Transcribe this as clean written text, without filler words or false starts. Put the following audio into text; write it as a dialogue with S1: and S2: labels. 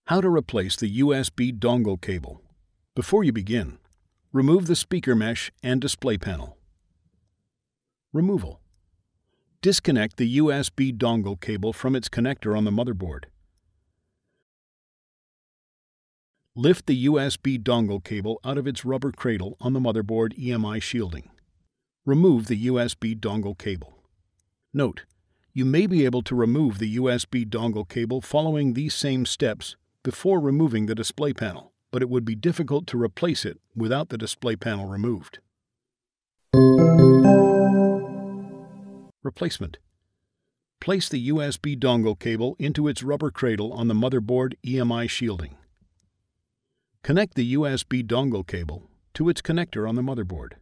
S1: How to replace the USB dongle cable. Before you begin, remove the speaker mesh and display panel. Removal. Disconnect the USB dongle cable from its connector on the motherboard. Lift the USB dongle cable out of its rubber cradle on the motherboard EMI shielding. Remove the USB dongle cable. Note, you may be able to remove the USB dongle cable following these same steps before removing the display panel, but it would be difficult to replace it without the display panel removed. Replacement. Place the USB dongle cable into its rubber cradle on the motherboard EMI shielding. Connect the USB dongle cable to its connector on the motherboard.